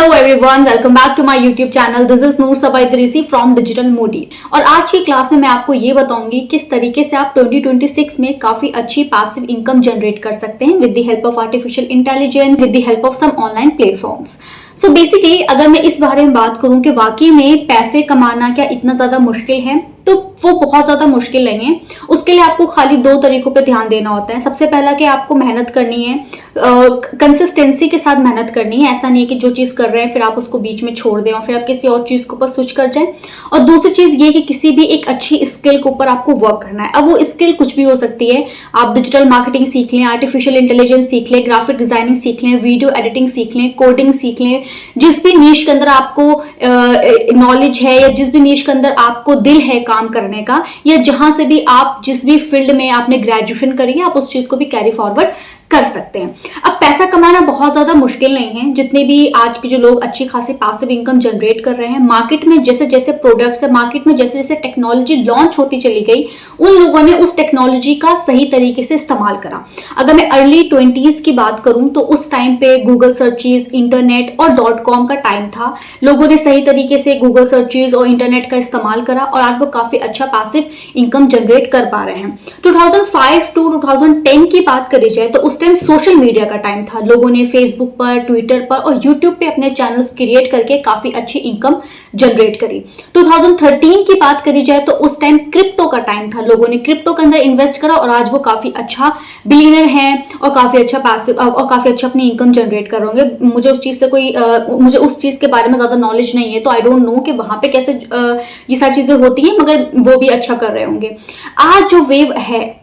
Hello everyone, welcome back to my YouTube channel. This is Noor Saba Idrisi from digital Modi. और आज की class में मैं आपको ये बताऊंगी किस तरीके से आप 2026 में काफी अच्छी पैसिव इनकम जनरेट कर सकते हैं with the help of artificial intelligence, with the help of some online platforms. So basically अगर मैं इस बारे में बात करूं कि वाकई में पैसे कमाना क्या इतना ज्यादा मुश्किल है, तो वो बहुत ज्यादा मुश्किल नहीं है। उसके लिए आपको खाली दो तरीकों पे ध्यान देना होता है। सबसे पहला कि आपको मेहनत करनी है, कंसिस्टेंसी के साथ मेहनत करनी है। ऐसा नहीं है कि जो चीज कर रहे हैं फिर आप उसको बीच में छोड़ दें और फिर आप किसी और चीज के ऊपर स्विच कर जाएं। और दूसरी चीज ये कि किसी भी एक अच्छी स्किल के ऊपर आपको वर्क करना है। अब वो स्किल कुछ भी हो सकती है। आप डिजिटल मार्केटिंग सीख लें, आर्टिफिशियल इंटेलिजेंस सीख लें, ग्राफिक डिजाइनिंग सीख लें, वीडियो एडिटिंग सीख लें, कोडिंग सीख लें। जिस भी नीश के अंदर आपको नॉलेज है या जिस भी नीश के अंदर आपको दिल है काम करने का, या जहां से भी आप जिस भी फील्ड में आपने ग्रेजुएशन करी है, आप उस चीज को भी कैरी फॉरवर्ड कर सकते हैं। अब पैसा कमाना बहुत ज्यादा मुश्किल नहीं है। जितने भी आज के जो लोग अच्छी खासी पैसिव इनकम जनरेट कर रहे हैं, मार्केट में जैसे जैसे प्रोडक्ट्स है, मार्केट में जैसे जैसे टेक्नोलॉजी लॉन्च होती चली गई, उन लोगों ने उस टेक्नोलॉजी का सही तरीके से इस्तेमाल करा। अगर मैं अर्ली 20s की बात करूं तो उस टाइम पे गूगल सर्चेज, इंटरनेट और .com का टाइम था। लोगों ने सही तरीके से गूगल सर्चेज और इंटरनेट का इस्तेमाल करा और आज वो काफी अच्छा पैसिव इनकम जनरेट कर पा रहे हैं। 2005 टू 2010 की बात करी जाए तो उस टाइम सोशल मीडिया का टाइम था। लोगों ने फेसबुक पर, ट्विटर पर और यूट्यूब पे अपने चैनल्स क्रिएट करके काफी अच्छी इनकम जनरेट करी। 2013 की बात करी जाए तो उस टाइम क्रिप्टो का टाइम था। लोगों ने क्रिप्टो के अंदर इन्वेस्ट करा और आज वो काफी अच्छा बिलियनर हैं और काफी अच्छा पैसिव और काफी अच्छा अपनी इनकम जनरेट कर रहे होंगे। मुझे उस चीज के बारे में ज्यादा नॉलेज नहीं है, तो आई डोंट नो कि वहां पे कैसे ये सारी चीजें होती हैं, मगर वो भी अच्छा कर रहे होंगे। आज जो वेव है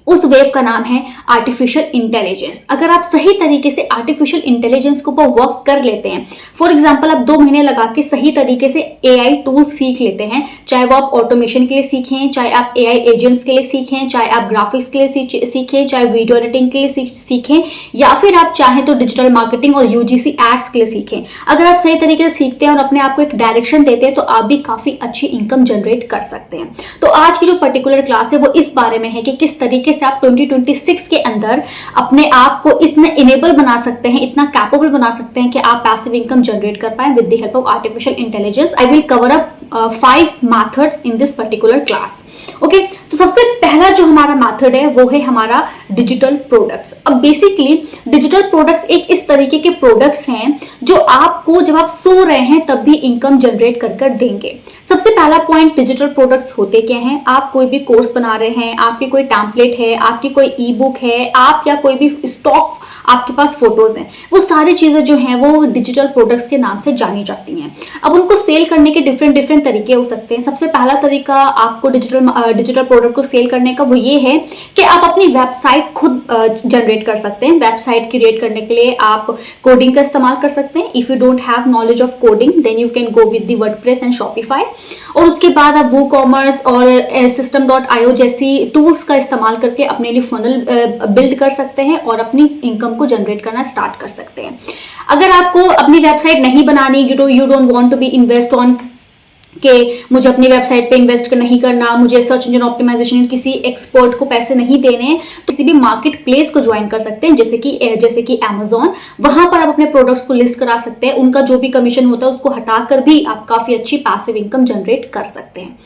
उस वेव का नाम है आर्टिफिशियल इंटेलिजेंस। अगर आप सही तरीके से आर्टिफिशियल इंटेलिजेंस के ऊपर वर्क कर लेते हैं, फॉर एग्जांपल आप 2 महीने लगा के सही तरीके से एआई टूल सीख लेते हैं, चाहे वो आप ऑटोमेशन के लिए सीखें, चाहे आप एआई एजेंट्स के लिए सीखें, चाहे आप ग्राफिक्स के लिए सीखें, चाहे वीडियो एडिटिंग के लिए सीखें, या फिर आप चाहें तो डिजिटल मार्केटिंग और यूजीसी एड्स के लिए सीखें। अगर आप सही तरीके से सीखते हैं और अपने आप को एक डायरेक्शन देते हैं तो आप भी काफी अच्छी इनकम जनरेट कर सकते हैं। तो आज की जो पर्टिकुलर क्लास है वो इस बारे में है कि किस तरीके से आप 2026 के अंदर अपने आप को इतना इनेबल बना सकते हैं, इतना कैपेबल बना सकते हैं कि आप पैसिव इनकम जनरेट कर पाएं with the help of artificial intelligence. I will cover up 5 methods in this particular class. Okay, तो सबसे पहला जो हमारा मेथड है वो है हमारा डिजिटल प्रोडक्ट्स। अब बेसिकली डिजिटल प्रोडक्ट्स एक इस तरीके के प्रोडक्ट्स हैं जो आपको जब आप सो रहे हैं तब भी इनकम जनरेट कर देंगे। सबसे पहला पॉइंट, डिजिटल प्रोडक्ट्स होते क्या हैं? आप कोई भी कोर्स बना रहे हैं, आपकी कोई टैम्पलेट है, आपकी कोई ई बुक है, आप या कोई भी स्टॉक आपके पास फोटोज हैं, वो सारी चीजें जो हैं वो डिजिटल प्रोडक्ट्स के नाम से जानी जाती हैं। अब उनको सेल करने के डिफरेंट तरीके हो सकते हैं। सबसे पहला तरीका आपको डिजिटल प्रोडक्ट को सेल करने का वो ये है कि आप अपनी वेबसाइट खुद जनरेट कर सकते हैं। वेबसाइट क्रिएट करने के लिए आप कोडिंग का इस्तेमाल कर सकते हैं। If you don't have knowledge of coding then you can go with the WordPress and Shopify. और उसके बाद आप वूकॉमर्स और system.io जैसी टूल्स का इस्तेमाल करके अपने लिए फनल बिल्ड कर सकते हैं और अपनी इनकम को जनरेट करना स्टार्ट कर सकते हैं। अगर आपको अपनी वेबसाइट नहीं बनानी, you don't want to be invest on कि मुझे अपनी वेबसाइट पे इन्वेस्ट नहीं करना, मुझे सर्च इंजन ऑप्टिमाइजेशन किसी एक्सपर्ट को पैसे नहीं देने हैं, तो किसी भी मार्केट प्लेस को ज्वाइन कर सकते हैं जैसे कि Amazon। वहां पर आप अपने प्रोडक्ट्स को लिस्ट करा सकते हैं। उनका जो भी कमीशन होता है उसको हटाकर भी आप काफी अच्छी पैसिव इनकम जनरेट कर सकते हैं।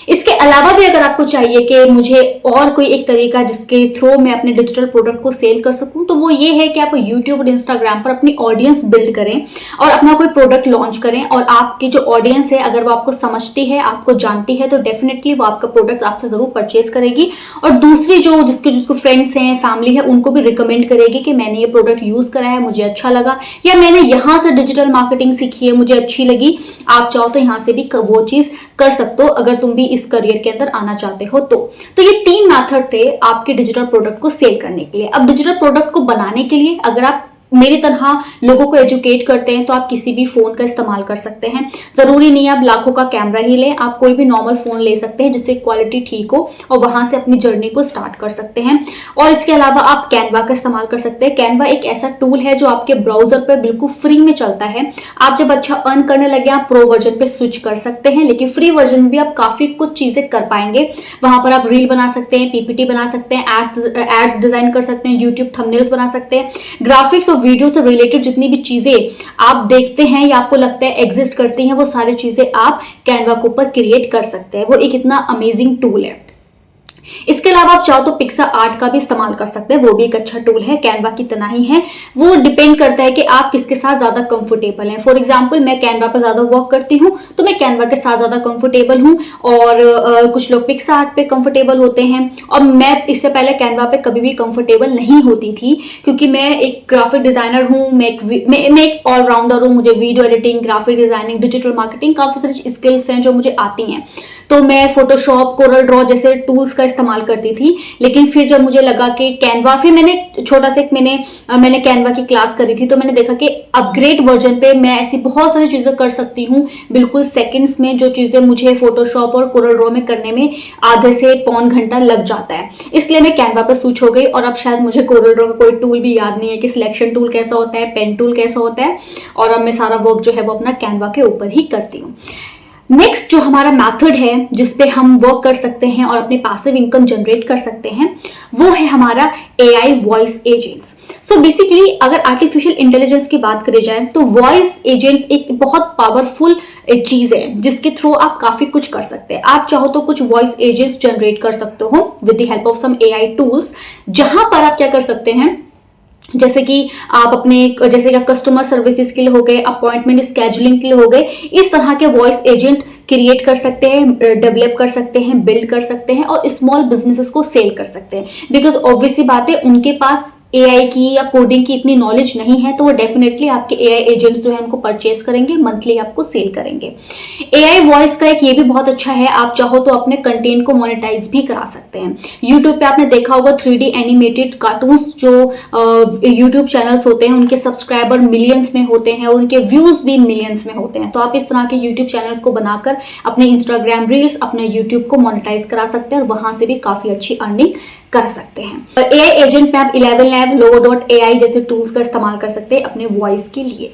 इसके अलावा भी अगर आपको चाहिए कि मुझे और कोई एक तरीका जिसके थ्रू मैं अपने डिजिटल प्रोडक्ट को सेल कर सकूं, तो वो ये है कि आप यूट्यूब और इंस्टाग्राम पर अपनी ऑडियंस बिल्ड करें और अपना कोई प्रोडक्ट लॉन्च करें। और आपकी जो ऑडियंस है अगर वो आपको समझती है, आपको जानती है, तो डेफिनेटली वो आपका प्रोडक्ट आपसे जरूर परचेज करेगी और दूसरी जिसको फ्रेंड्स हैं, फैमिली है, उनको भी रिकमेंड करेगी कि मैंने ये प्रोडक्ट यूज करा है, मुझे अच्छा लगा, या मैंने यहां से डिजिटल मार्केटिंग सीखी है, मुझे अच्छी लगी। आप चाहो तो यहां से भी वो चीज कर सकते हो अगर तुम भी इस करियर के अंदर आना चाहते हो तो ये 3 मेथड थे आपके डिजिटल प्रोडक्ट को सेल करने के लिए। अब डिजिटल प्रोडक्ट को बनाने के लिए अगर आप मेरी तरह लोगों को एजुकेट करते हैं तो आप किसी भी फोन का इस्तेमाल कर सकते हैं। जरूरी नहीं है आप लाखों का कैमरा ही लें, आप कोई भी नॉर्मल फोन ले सकते हैं जिससे क्वालिटी ठीक हो और वहां से अपनी जर्नी को स्टार्ट कर सकते हैं। और इसके अलावा आप कैनवा का इस्तेमाल कर सकते हैं। कैनवा एक ऐसा टूल है जो आपके ब्राउजर पर बिल्कुल फ्री में चलता है। आप जब अच्छा अर्न करने लगे आप प्रो वर्जन पे स्विच कर सकते हैं, लेकिन फ्री वर्जन में भी आप काफी कुछ चीजें कर पाएंगे। वहां पर आप रील बना सकते हैं, पीपीटी बना सकते हैं, एड्स डिजाइन कर सकते हैं, यूट्यूब थंबनेल्स बना सकते हैं, ग्राफिक्स और वीडियो से रिलेटेड जितनी भी चीजें आप देखते हैं या आपको लगता है एग्जिस्ट करती हैं, वो सारी चीजें आप कैनवा के ऊपर क्रिएट कर सकते हैं। वो एक इतना अमेजिंग टूल है। इसके अलावा आप चाहो तो पिक्सा आर्ट का भी इस्तेमाल कर सकते हैं, वो भी एक अच्छा टूल है, कैनवा की तरह ही है। वो डिपेंड करता है कि आप किसके साथ ज्यादा कंफर्टेबल हैं। फॉर एग्जांपल मैं कैनवा पर ज्यादा वर्क करती हूँ, तो मैं कैनवा के साथ ज्यादा कंफर्टेबल हूँ, और कुछ लोग पिक्सा आर्ट पे कंफर्टेबल होते हैं। और मैं इससे पहले कैनवा पे कभी भी कंफर्टेबल नहीं होती थी, क्योंकि मैं एक ग्राफिक डिजाइनर हूँ, मैं एक ऑलराउंडर हूँ। मुझे video editing, graphic designing, digital marketing, काफी सारी स्किल्स हैं जो मुझे आती हैं। तो मैं फोटोशॉप, कोरल ड्रॉ जैसे टूल्स का इस्तेमाल करती थी। लेकिन फिर जब मुझे लगा कि कैनवा, फिर मैंने छोटा सा मैंने कैनवा की क्लास करी थी, तो मैंने देखा कि अपग्रेड वर्जन पे मैं ऐसी बहुत सारी चीजें कर सकती हूँ बिल्कुल सेकंड्स में, जो चीजें मुझे फोटोशॉप और कोरल ड्रॉ में करने में आधे से पौन घंटा लग जाता है। इसलिए मैं कैनवा पे स्विच हो गई, और अब शायद मुझे कोरल ड्रॉ का कोई टूल भी याद नहीं है कि सिलेक्शन टूल कैसा होता है, पेन टूल कैसा होता है, और अब मैं सारा वर्क जो है वो अपना कैनवा के ऊपर ही करती हूँ। नेक्स्ट जो हमारा मेथड है जिसपे हम वर्क कर सकते हैं और अपनी पैसिव इनकम जनरेट कर सकते हैं, वो है हमारा AI वॉइस एजेंट्स। सो बेसिकली अगर आर्टिफिशियल इंटेलिजेंस की बात करी जाए तो वॉइस एजेंट्स एक बहुत पावरफुल चीज है जिसके थ्रू आप काफी कुछ कर सकते हैं। आप चाहो तो कुछ वॉइस एजेंट्स जनरेट कर सकते हो with the help of some AI tools, जहां पर आप क्या कर सकते हैं, जैसे कि आप अपने, जैसे कि कस्टमर सर्विसेज के लिए हो गए, अपॉइंटमेंट स्केजुलिंग के लिए हो गए, इस तरह के वॉइस एजेंट क्रिएट कर सकते हैं, डेवलप कर सकते हैं, बिल्ड कर सकते हैं, और स्मॉल बिजनेसेस को सेल कर सकते हैं। बिकॉज ऑब्वियस सी बात है, उनके पास AI की या कोडिंग की इतनी नॉलेज नहीं है, तो वो डेफिनेटली आपके AI एजेंट्स जो है उनको परचेज करेंगे, मंथली आपको सेल करेंगे। AI वॉइस का एक ये भी बहुत अच्छा है, आप चाहो तो अपने कंटेंट को मोनेटाइज भी करा सकते हैं। यूट्यूब पे आपने देखा होगा 3D एनिमेटेड कार्टून्स जो यूट्यूब चैनल्स होते हैं, उनके सब्सक्राइबर मिलियंस में होते हैं और उनके व्यूज भी मिलियंस में होते हैं। तो आप इस तरह के यूट्यूब चैनल्स को बनाकर अपने इंस्टाग्राम रील्स, अपने यूट्यूब को मोनेटाइज करा सकते हैं, और वहां से भी काफी अच्छी अर्निंग कर सकते हैं। और AI एजेंट पे आप 11 logo.ai जैसे टूल्स का इस्तेमाल कर सकते हैं अपने वॉइस के लिए।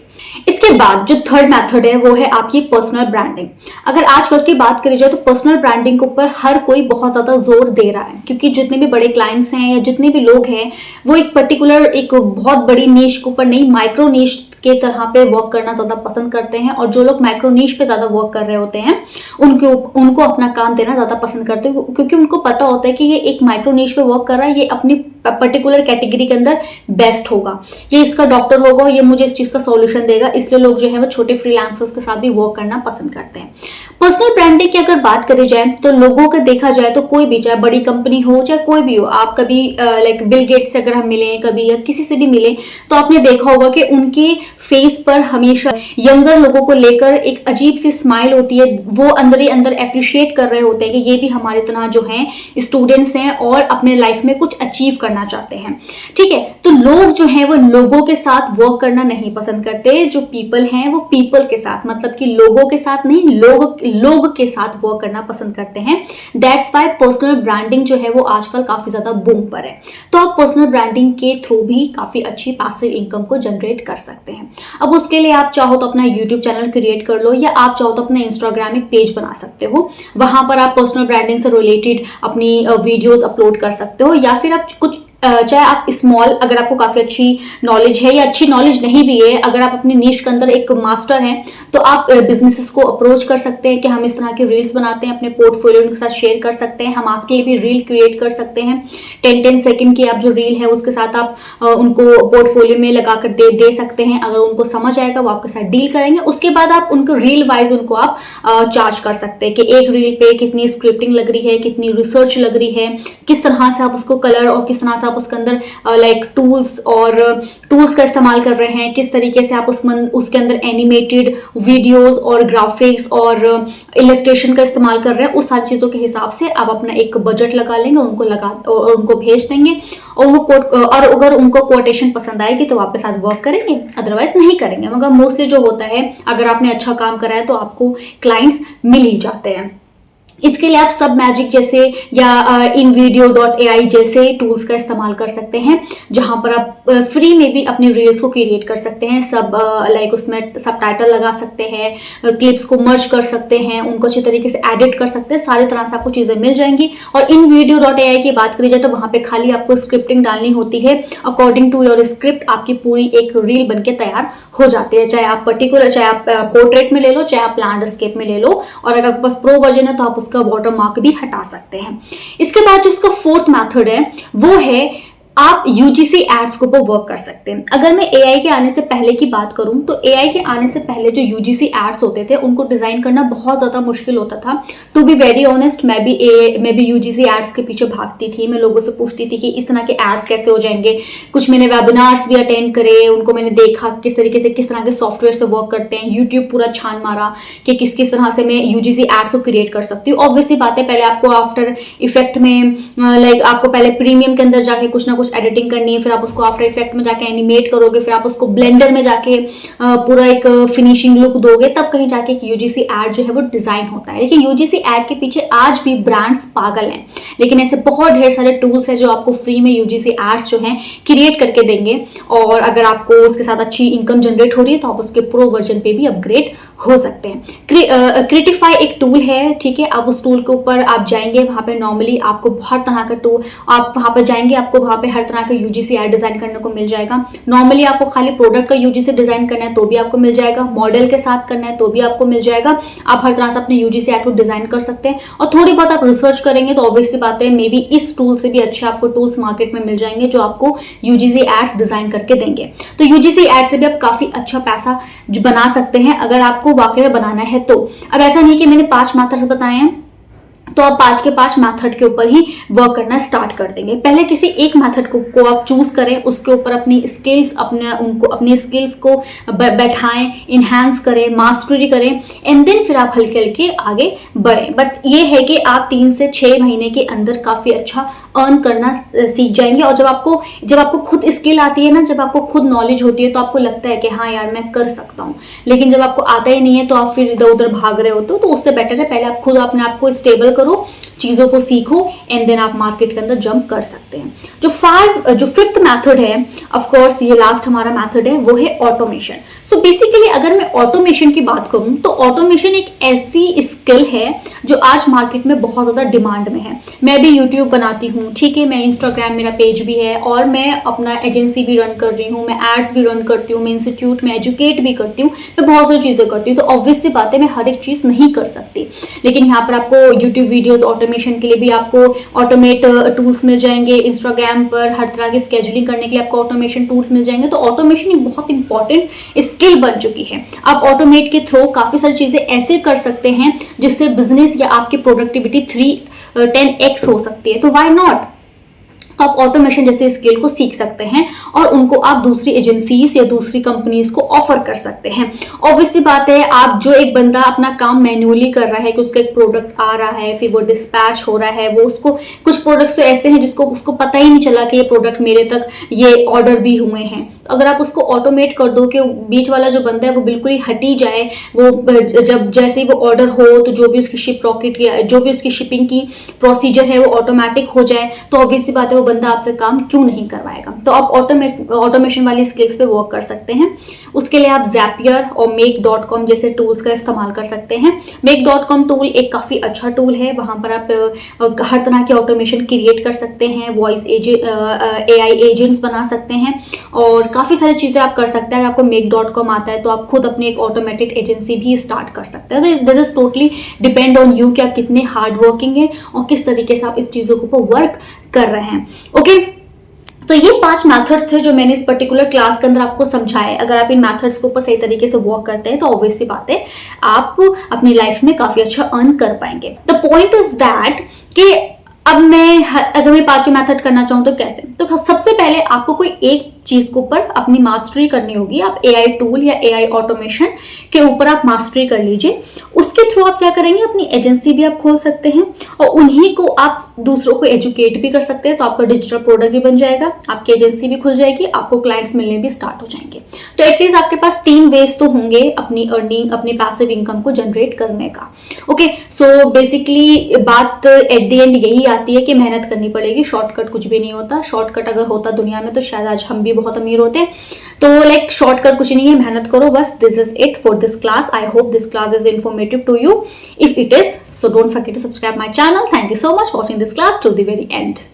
इसके बाद जो थर्ड मेथड है वो है आपकी पर्सनल ब्रांडिंग। अगर आजकल की बात करी जाए तो पर्सनल ब्रांडिंग के ऊपर हर कोई बहुत ज्यादा जोर दे रहा है, क्योंकि जितने भी बड़े क्लाइंट्स हैं या जितने भी लोग हैं वो एक पर्टिकुलर, एक बहुत बड़ी नीश के ऊपर नहीं, माइक्रो नीश के तरह पे वर्क करना ज्यादा पसंद करते हैं। और जो लोग माइक्रो नीश पे ज्यादा वर्क कर रहे होते हैं उनको अपना काम देना ज्यादा पसंद करते हैं, क्योंकि उनको पता होता है कि ये एक माइक्रो नीश पे वर्क कर रहा है, ये अपनी पर्टिकुलर कैटेगरी के अंदर बेस्ट होगा, ये इसका डॉक्टर होगा, ये मुझे इस चीज का सॉल्यूशन देगा। इसलिए लोग जो है वो छोटे फ्रीलांसर्स के साथ भी वर्क करना पसंद करते हैं। पर्सनल ब्रांडिंग की अगर बात करी जाए तो लोगों का देखा जाए तो कोई भी, चाहे बड़ी कंपनी हो चाहे कोई भी हो, आप कभी लाइक बिल गेट्स से अगर हम मिले कभी या किसी से भी मिले, तो आपने देखा होगा कि उनके फेस पर हमेशा यंगर लोगों को लेकर एक अजीब सी स्माइल होती है। वो अंदर ही अंदर अप्रिशिएट कर रहे होते हैं कि ये भी हमारी तरह जो है स्टूडेंट्स हैं और अपने लाइफ में कुछ अचीव करना चाहते हैं। ठीक है, तो लोग जो है वो लोगों के साथ वर्क करना नहीं पसंद करते। जो पीपल हैं वो पीपल के साथ, मतलब कि लोगों के साथ नहीं, लोग के साथ वर्क करना पसंद करते हैं। दैट्स वाई पर्सनल ब्रांडिंग जो है वो आजकल काफी ज्यादा बूम पर है। तो आप पर्सनल ब्रांडिंग के थ्रू भी काफी अच्छी पैसिव इनकम को जनरेट कर सकते हैं। अब उसके लिए आप चाहो तो अपना यूट्यूब चैनल क्रिएट कर लो, या आप चाहो तो अपना इंस्टाग्राम एक पेज बना सकते हो, वहां पर आप पर्सनल ब्रांडिंग से रिलेटेड अपनी वीडियोस अपलोड कर सकते हो। या फिर आप कुछ चाहे आप स्मॉल, अगर आपको काफी अच्छी नॉलेज है या अच्छी नॉलेज नहीं भी है, अगर आप अपनी नीश के अंदर एक मास्टर हैं, तो आप बिजनेसेस को अप्रोच कर सकते हैं कि हम इस तरह के रील्स बनाते हैं, अपने पोर्टफोलियो उनके साथ शेयर कर सकते हैं, हम आपके लिए भी रील क्रिएट कर सकते हैं। 10-10 सेकंड की आप जो रील है उसके साथ आप उनको पोर्टफोलियो में लगाकर दे सकते हैं। अगर उनको समझ आएगा वो आपके साथ डील करेंगे। उसके बाद आप उनको रील वाइज उनको आप चार्ज कर सकते हैं कि एक रील पे कितनी स्क्रिप्टिंग लग रही है, कितनी रिसर्च लग रही है, किस तरह से आप उसको कलर और किस तरह से आप उसके अंदर लाइक टूल्स का इस्तेमाल कर रहे हैं, किस तरीके से आप उसके अंदर एनिमेटेड वीडियोस और ग्राफिक्स और इलस्ट्रेशन का इस्तेमाल कर रहे हैं। उस सारी चीजों के हिसाब से आप अपना एक बजट लगा लेंगे, उनको भेज देंगे, और अगर उनको कोटेशन पसंद आएगी तो आपके साथ वर्क करेंगे, अदरवाइज नहीं करेंगे। मगर मोस्टली जो होता है, अगर आपने अच्छा काम करा है तो आपको क्लाइंट्स मिल ही जाते हैं। इसके लिए आप सब मैजिक जैसे या InVideo.ai जैसे टूल्स का इस्तेमाल कर सकते हैं, जहां पर आप फ्री में भी अपनी रील्स को क्रिएट कर सकते हैं। सब लाइक उसमें सब टाइटल लगा सकते हैं, क्लिप्स को मर्ज कर सकते हैं, उनको अच्छी तरीके से एडिट कर सकते हैं, सारी तरह से आपको चीजें मिल जाएंगी। और InVideo.ai की बात करी जाए तो वहां पे खाली आपको स्क्रिप्टिंग डालनी होती है, अकॉर्डिंग टू योर स्क्रिप्ट आपकी पूरी एक रील बनके तैयार हो जाती है। चाहे आप पोर्ट्रेट में ले लो, चाहे आप लैंडस्केप में ले लो, और अगर आपके पास प्रो वर्जन है तो आप उसका वाटरमार्क भी हटा सकते हैं। इसके बाद जो इसका फोर्थ मेथड है वो है आप यूजीसी एड्स के ऊपर वर्क कर सकते हैं। अगर मैं एआई के आने से पहले की बात करूं तो एआई के आने से पहले जो यूजीसी एड्स होते थे उनको डिजाइन करना बहुत ज्यादा मुश्किल होता था। टू बी वेरी ऑनेस्ट, मैं भी यूजीसी एड्स के पीछे भागती थी। मैं लोगों से पूछती थी कि इस तरह के एड्स कैसे हो जाएंगे। कुछ मैंने वेबिनार्स भी अटेंड करे, उनको मैंने देखा किस तरीके से किस तरह के सॉफ्टवेयर से वर्क करते हैं। यूट्यूब पूरा छान मारा कि किस किस तरह से मैं यूजीसी एड्स को क्रिएट कर सकती हूँ। ऑब्वियसली बात है, पहले आपको आफ्टर इफेक्ट में लाइक आपको पहले प्रीमियम के अंदर जाके कुछ ना कुछ एडिटिंग करनी है, फिर आप उसको आफ्टर इफेक्ट में जाके एनिमेट करोगे, फिर आप उसको ब्लेंडर में जाके पूरा एक फिनिशिंग लुक दोगे, तब कहीं जाके एक यूजीसी एड जो है वो डिजाइन होता है। लेकिन यूजीसी एड के पीछे आज भी ब्रांड्स पागल हैं, लेकिन ऐसे बहुत ढेर सारे टूल्स हैं जो आपको फ्री में यूजीसी एड्स जो हैं क्रिएट करके देंगे। और अगर आपको उसके साथ अच्छी इनकम जनरेट हो रही है तो आप उसके प्रो वर्जन पे भी अपग्रेड हो सकते हैं। क्रिएटिफाई एक टूल है, ठीक है। आप उस टूल के ऊपर आप जाएंगे, वहां पे नॉर्मली आपको हर तरह का टूल, आप वहां पर जाएंगे आपको वहां पे हर तरह का यूजीसी एड डिजाइन करने को मिल जाएगा। नॉर्मली आपको खाली प्रोडक्ट का यूजीसी डिजाइन करना है तो भी आपको मिल जाएगा, मॉडल के साथ करना है तो भी आपको मिल जाएगा। आप हर तरह से अपने यूजीसी एड को डिजाइन कर सकते हैं। और थोड़ी बहुत आप रिसर्च करेंगे तो ऑब्वियसली बात है, मे बी इस टूल से भी अच्छे आपको टूल्स मार्केट में मिल जाएंगे जो आपको यूजीसी एड्स डिजाइन करके देंगे। तो यूजीसी एड से भी आप काफी अच्छा पैसा बना सकते हैं अगर आपको वाकई में बनाना है तो। अब ऐसा नहीं कि मैंने 5 मेथड्स बताए हैं तो आप 5 के 5 मेथड के ऊपर ही वर्क करना स्टार्ट कर देंगे। पहले किसी एक मेथड को आप चूज करें, उसके ऊपर अपनी स्किल्स को बैठाएं, इनहेंस करें, मास्टरी करें, एंड देन फिर आप हल्के हल्के आगे बढ़ें। बट ये है कि आप 3 से 6 महीने के अंदर काफी अच्छा अर्न करना सीख जाएंगे। और जब आपको खुद स्किल आती है ना, जब आपको खुद नॉलेज होती है तो आपको लगता है कि हाँ यार मैं कर सकता हूँ। लेकिन जब आपको आता ही नहीं है तो आप फिर इधर उधर भाग रहे होते हो, तो उससे बेटर है पहले आप खुद अपने आप को स्टेबल करो, चीजों को सीखो, एंड देन आप मार्केट के अंदर जंप कर सकते हैं। जो फिफ्थ मेथड है, ऑफ कोर्स ये लास्ट हमारा मेथड है, वो है ऑटोमेशन। सो बेसिकली अगर मैं ऑटोमेशन की बात करूं तो ऑटोमेशन एक ऐसी स्किल है जो आज मार्केट में बहुत ज्यादा डिमांड में है। मैं भी यूट्यूब बनाती हूँ, ठीक है, मैं इंस्टाग्राम मेरा पेज भी है, और मैं अपना एजेंसी भी रन कर रही हूँ, मैं एड्स भी रन करती हूँ, मैं इंस्टीट्यूट में एजुकेट भी करती हूँ, मैं बहुत सारी चीजें करती हूँ। तो ऑब्वियस सी बात है मैं हर एक चीज नहीं कर सकती, लेकिन यहाँ पर आपको यूट्यूब वीडियोस ऑटोमेशन के लिए भी आपको ऑटोमेट टूल्स मिल जाएंगे। इंस्टाग्राम पर हर तरह की स्केजुलिंग करने के लिए आपको ऑटोमेशन टूल्स मिल जाएंगे। तो ऑटोमेशन एक बहुत इंपॉर्टेंट स्किल बन चुकी है। आप ऑटोमेट के थ्रू काफी सारी चीजें ऐसे कर सकते हैं जिससे बिजनेस या आपकी प्रोडक्टिविटी 10x हो सकती है। तो व्हाई नॉट, आप ऑटोमेशन जैसे स्किल को सीख सकते हैं और उनको आप दूसरी एजेंसीज या दूसरी कंपनीज को ऑफर कर सकते हैं। ऑब्वियसली बात है, आप जो एक बंदा अपना काम मैन्युअली कर रहा है कि उसका एक प्रोडक्ट आ रहा है, फिर वो डिस्पैच हो रहा है, वो उसको कुछ प्रोडक्ट्स तो ऐसे हैं जिसको उसको पता ही नहीं चला कि ये प्रोडक्ट मेरे तक ये ऑर्डर भी हुए हैं। तो अगर आप उसको ऑटोमेट कर दो कि बीच वाला जो बंदा है वो बिल्कुल ही हट ही जाए, वो जब जैसे ही वो ऑर्डर हो तो जो भी उसकी शिप रॉकेट या जो भी उसकी शिपिंग की प्रोसीजर है वो ऑटोमेटिक हो जाए, तो ऑब्वियसली बात है वो बंदा आपसे काम क्यों नहीं करवाएगा। तो आप ऑटोमेशन वाली स्किल्स पे वर्क कर सकते हैं। उसके लिए आप Zapier और Make.com जैसे टूल्स का इस्तेमाल कर सकते हैं। Make.com टूल एक काफी अच्छा टूल है, वहां पर आप हर तरह के ऑटोमेशन क्रिएट कर सकते हैं, वॉइस AI एजेंट्स बना सकते हैं और काफी सारी चीजें आप कर सकते हैं। अगर आपको Make.com आता है तो आप खुद अपनी एक ऑटोमेटेड एजेंसी भी स्टार्ट कर सकते हैं। तो this is totally depend on you कि आप कितने हार्ड वर्किंग है और किस तरीके से आप इस चीजों के ऊपर वर्क कर रहे हैं। ओके, तो ये 5 मेथड्स थे जो मैंने इस पर्टिकुलर क्लास के अंदर आपको समझाए। अगर आप इन मेथड्स के ऊपर सही तरीके से वर्क करते हैं तो ऑब्वियस सी बात है आप अपनी लाइफ में काफी अच्छा अर्न कर पाएंगे। द पॉइंट इज दैट कि अब अगर मैं 5 मेथड करना चाहूँ तो कैसे। तो सबसे पहले आपको कोई एक चीज के ऊपर अपनी मास्टरी करनी होगी। आप एआई टूल या एआई ऑटोमेशन के ऊपर आप मास्टरी कर लीजिए। उसके थ्रू आप क्या करेंगे, अपनी एजेंसी भी आप खोल सकते हैं और उन्हीं को आप दूसरों को एजुकेट भी कर सकते हैं। तो आपका डिजिटल प्रोडक्ट भी बन जाएगा, आपकी एजेंसी भी खुल जाएगी, आपको क्लाइंट्स मिलने भी स्टार्ट हो जाएंगे। तो एटलीस्ट आपके पास 3 वेज तो होंगे अपनी अर्निंग, अपनी पैसिव इनकम को जनरेट करने का। ओके, सो बेसिकली बात एट द एंड यही आती है कि मेहनत करनी पड़ेगी। शॉर्टकट कुछ भी नहीं होता। शॉर्टकट अगर होता दुनिया में तो शायद आज हम भी बहुत अमीर होते। तो लाइक शॉर्टकट कुछ नहीं है, मेहनत करो बस। This is it for this class. I hope this class is informative to you. If it is, so don't forget to subscribe my channel. Thank you so much for watching this class till the very end.